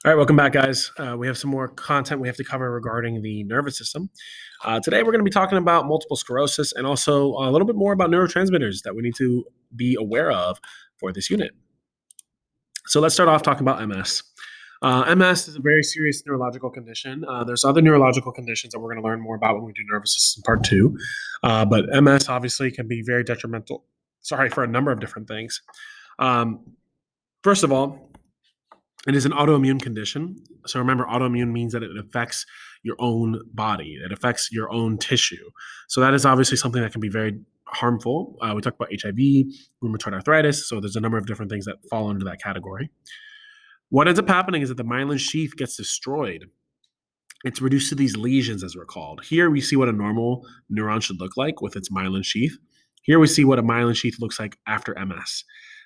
All right, welcome back, guys. We have some more content we have to cover regarding the nervous system. Today, we're going to be talking about multiple sclerosis and also a little bit more about neurotransmitters that we need to be aware of for this unit. So let's start off talking about MS. MS is a very serious neurological condition. There's other neurological conditions that we're going to learn more about when we do nervous system part two. But MS obviously can be very detrimental, for a number of different things. First of all, it is an autoimmune condition. So remember, autoimmune means that it affects your own body. It affects your own tissue. So that is obviously something that can be very harmful. We talked about HIV, rheumatoid arthritis. So there's a number of different things that fall into that category. What ends up happening is that the myelin sheath gets destroyed. It's reduced to these lesions, as we're called. Here we see what a normal neuron should look like with its myelin sheath. Here we see what a myelin sheath looks like after MS.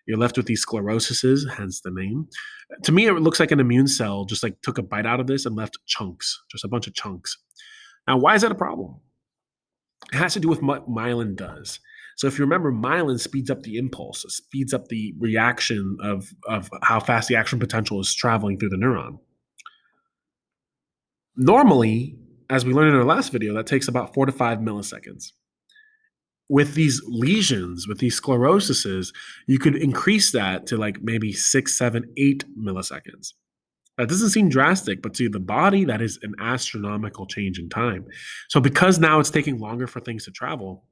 You're left with these scleroses, hence the name. To me, it looks like an immune cell just like took a bite out of this and left chunks, just a bunch of chunks. Now, why is that a problem? It has to do with what myelin does. So if you remember, myelin speeds up the impulse, it speeds up the reaction of how fast the action potential is traveling through the neuron. Normally, as we learned in our last video, that takes about 4 to 5 milliseconds. With these lesions, with these scleroses, you could increase that to like maybe 6, 7, 8 milliseconds. That doesn't seem drastic, but to the body, that is an astronomical change in time. So because now it's taking longer for things to travel,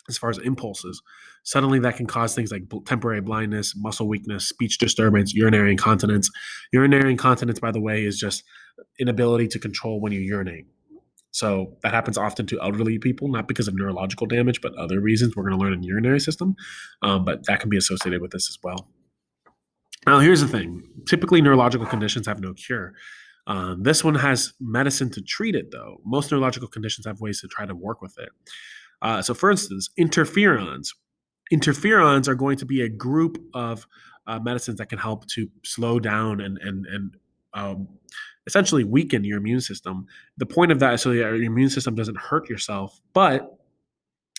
as far as impulses, suddenly that can cause things like temporary blindness, muscle weakness, speech disturbance, urinary incontinence. Urinary incontinence, by the way, is just inability to control when you urinate. So that happens often to elderly people, not because of neurological damage, but other reasons we're going to learn in urinary system. But that can be associated with this as well. Now, here's the thing. Typically, neurological conditions have no cure. This one has medicine to treat it, though. Most neurological conditions have ways to try to work with it. So, for instance, interferons. Interferons are going to be a group of medicines that can help to slow down and essentially weaken your immune system. The point of that is so that your immune system doesn't hurt yourself, but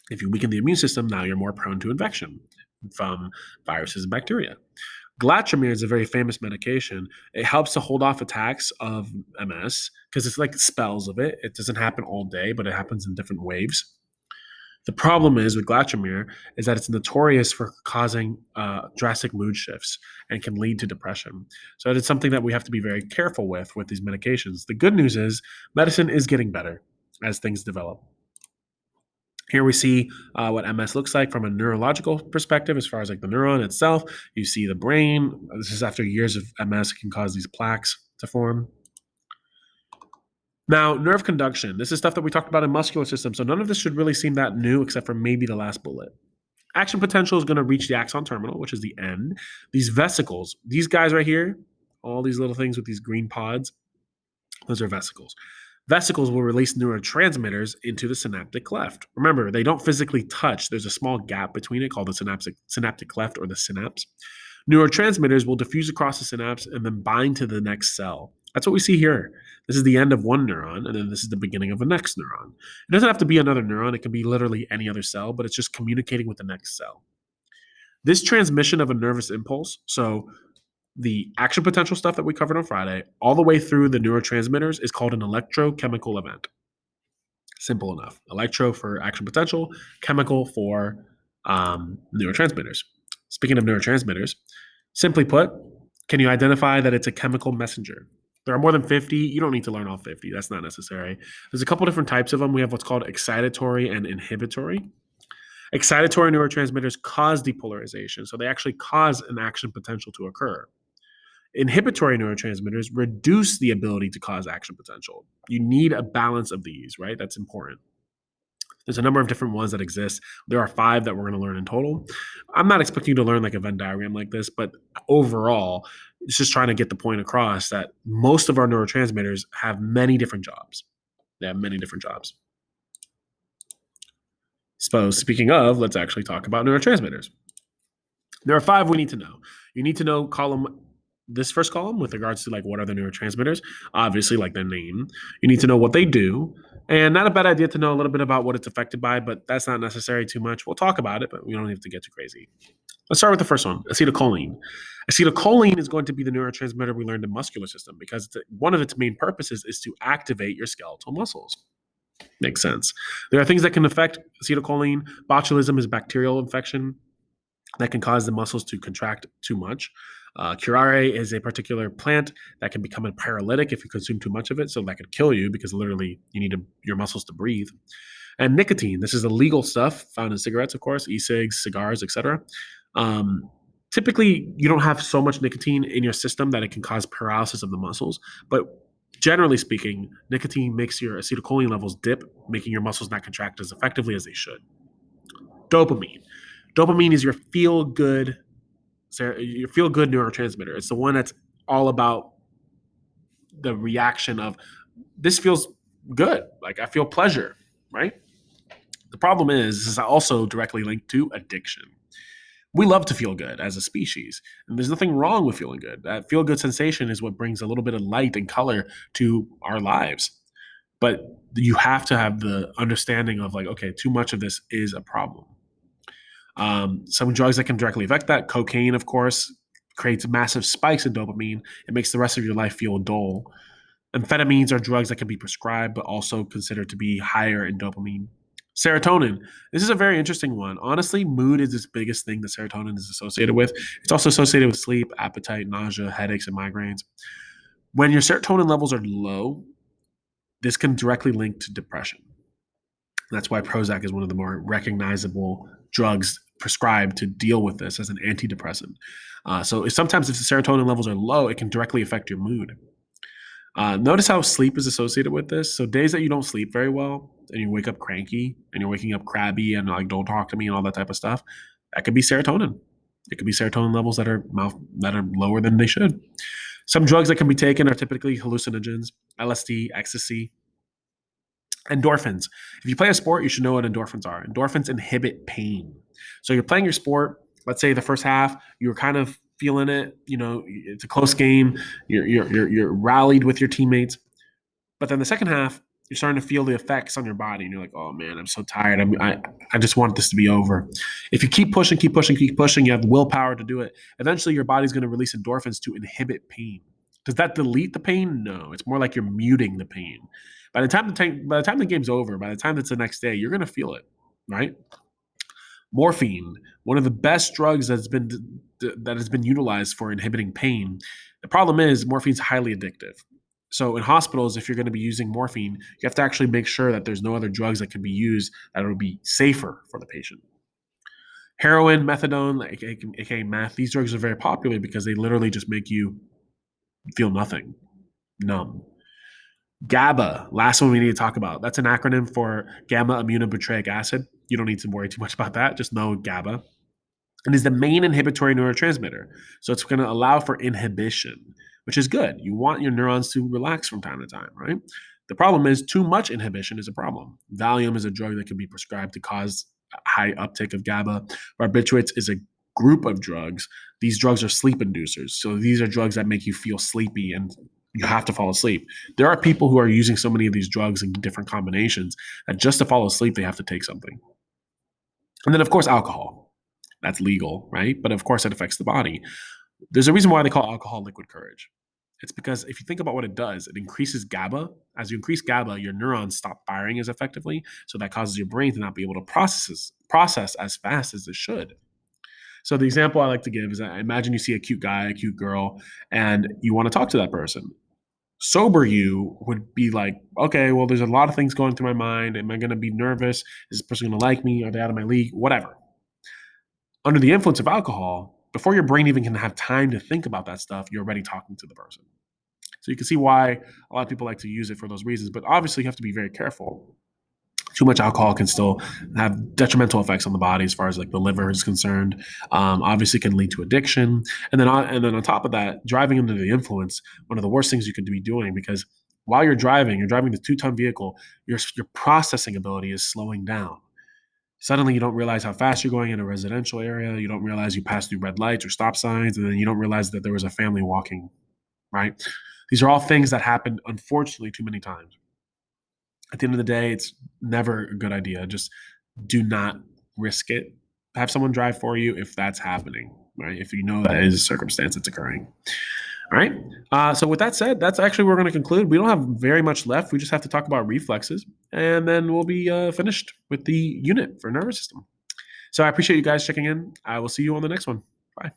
if you weaken the immune system, now you're more prone to infection from viruses and bacteria. Glatramine is a very famous medication. It helps to hold off attacks of MS because it's like spells of it. It doesn't happen all day, but it happens in different waves. The problem is with glatramine is that it's notorious for causing drastic mood shifts and can lead to depression. So it's something that we have to be very careful with these medications. The good news is medicine is getting better as things develop. Here we see what MS looks like from a neurological perspective, as far as like the neuron itself. You see the brain. This is after years of MS can cause these plaques to form. Now, nerve conduction. This is stuff that we talked about in muscular system. So none of this should really seem that new except for maybe the last bullet. Action potential is going to reach the axon terminal, which is the end. These vesicles, these guys right here, all these little things with these green pods, those are vesicles. Vesicles will release neurotransmitters into the synaptic cleft. Remember, they don't physically touch. There's a small gap between it called the synaptic cleft or the synapse. Neurotransmitters will diffuse across the synapse and then bind to the next cell. That's what we see here. This is the end of one neuron, and then this is the beginning of the next neuron. It doesn't have to be another neuron. It can be literally any other cell, but it's just communicating with the next cell. This transmission of a nervous impulse, so the action potential stuff that we covered on Friday, all the way through the neurotransmitters, is called an electrochemical event. Simple enough. Electro for action potential, chemical for neurotransmitters. Speaking of neurotransmitters, simply put, can you identify that it's a chemical messenger? There are more than 50. You don't need to learn all 50. That's not necessary. There's a couple different types of them. We have what's called excitatory and inhibitory. Excitatory neurotransmitters cause depolarization, so they actually cause an action potential to occur. Inhibitory neurotransmitters reduce the ability to cause action potential. You need a balance of these, right? That's important. There's a number of different ones that exist. There are 5 that we're going to learn in total. I'm not expecting you to learn like a Venn diagram like this, but overall, it's just trying to get the point across that most of our neurotransmitters have many different jobs. They have many different jobs. So speaking of, let's actually talk about neurotransmitters. There are 5 we need to know. You need to know this first column with regards to like what are the neurotransmitters, obviously like their name. You need to know what they do. And not a bad idea to know a little bit about what it's affected by, but that's not necessary too much. We'll talk about it, but we don't have to get too crazy. Let's start with the first one, acetylcholine. Acetylcholine is going to be the neurotransmitter we learned in the muscular system because one of its main purposes is to activate your skeletal muscles. Makes sense. There are things that can affect acetylcholine. Botulism is a bacterial infection that can cause the muscles to contract too much. Curare is a particular plant that can become a paralytic if you consume too much of it. So that could kill you because literally you need your muscles to breathe. And nicotine, this is illegal stuff found in cigarettes, of course, e-cigs, cigars, etc. Typically, you don't have so much nicotine in your system that it can cause paralysis of the muscles. But generally speaking, nicotine makes your acetylcholine levels dip, making your muscles not contract as effectively as they should. Dopamine. Dopamine is your feel-good neurotransmitter. It's the one that's all about the reaction of this feels good. Like I feel pleasure, right? The problem is this is also directly linked to addiction. We love to feel good as a species, and there's nothing wrong with feeling good. That feel good sensation is what brings a little bit of light and color to our lives. But you have to have the understanding of like, okay, too much of this is a problem. Some drugs that can directly affect that, cocaine, of course, creates massive spikes in dopamine. It makes the rest of your life feel dull. Amphetamines are drugs that can be prescribed, but also considered to be higher in dopamine. Serotonin. This is a very interesting one. Honestly, mood is its biggest thing that serotonin is associated with. It's also associated with sleep, appetite, nausea, headaches, and migraines. When your serotonin levels are low, this can directly link to depression. That's why Prozac is one of the more recognizable drugs prescribed to deal with this as an antidepressant. So sometimes if the serotonin levels are low, it can directly affect your mood. Notice how sleep is associated with this. So days that you don't sleep very well and you wake up cranky and you're waking up crabby and like don't talk to me and all that type of stuff, that could be serotonin. It could be serotonin levels that are lower than they should. Some drugs that can be taken are typically hallucinogens, LSD, ecstasy, endorphins. If you play a sport, you should know what endorphins are. Endorphins inhibit pain. So you're playing your sport. Let's say the first half, you were kind of feeling it. You know, it's a close game. You're rallied with your teammates. But then the second half, you're starting to feel the effects on your body, and you're like, "Oh man, I'm so tired. I just want this to be over." If you keep pushing, you have the willpower to do it. Eventually, your body's going to release endorphins to inhibit pain. Does that delete the pain? No, it's more like you're muting the pain. By the time the game's over, by the time it's the next day, you're going to feel it, right? Morphine, one of the best drugs that has been utilized for inhibiting pain. The problem is morphine's highly addictive. So in hospitals, if you're going to be using morphine, you have to actually make sure that there's no other drugs that can be used that will be safer for the patient. Heroin, methadone, aka meth, these drugs are very popular because they literally just make you feel nothing, numb. GABA, last one we need to talk about. That's an acronym for gamma aminobutyric acid. You don't need to worry too much about that. Just know GABA. And is the main inhibitory neurotransmitter. So it's going to allow for inhibition, which is good. You want your neurons to relax from time to time, right? The problem is too much inhibition is a problem. Valium is a drug that can be prescribed to cause high uptake of GABA. Barbiturates is a group of drugs. These drugs are sleep inducers. So these are drugs that make you feel sleepy and you have to fall asleep. There are people who are using so many of these drugs in different combinations that just to fall asleep, they have to take something. And then, of course, alcohol. That's legal, right? But of course, it affects the body. There's a reason why they call alcohol liquid courage. It's because if you think about what it does, it increases GABA. As you increase GABA, your neurons stop firing as effectively. So that causes your brain to not be able to process as fast as it should. So the example I like to give is that imagine you see a cute guy, a cute girl, and you want to talk to that person. Sober you would be like, okay, well, there's a lot of things going through my mind. Am I going to be nervous? Is this person going to like me? Are they out of my league? Whatever. Under the influence of alcohol, before your brain even can have time to think about that stuff, you're already talking to the person. So you can see why a lot of people like to use it for those reasons. But obviously, you have to be very careful. Too much alcohol can still have detrimental effects on the body as far as like the liver is concerned. Obviously, can lead to addiction, and then on top of that, driving under the influence, one of the worst things you could be doing because while you're driving the 2-ton vehicle, your processing ability is slowing down. Suddenly, you don't realize how fast you're going in a residential area. You don't realize you passed through red lights or stop signs, and then you don't realize that there was a family walking. Right? These are all things that happen, unfortunately, too many times. At the end of the day, it's never a good idea. Just do not risk it. Have someone drive for you if that's happening, right? If you know that is a circumstance that's occurring. All right. So with that said, that's actually where we're going to conclude. We don't have very much left. We just have to talk about reflexes, and then we'll be finished with the unit for nervous system. So I appreciate you guys checking in. I will see you on the next one. Bye.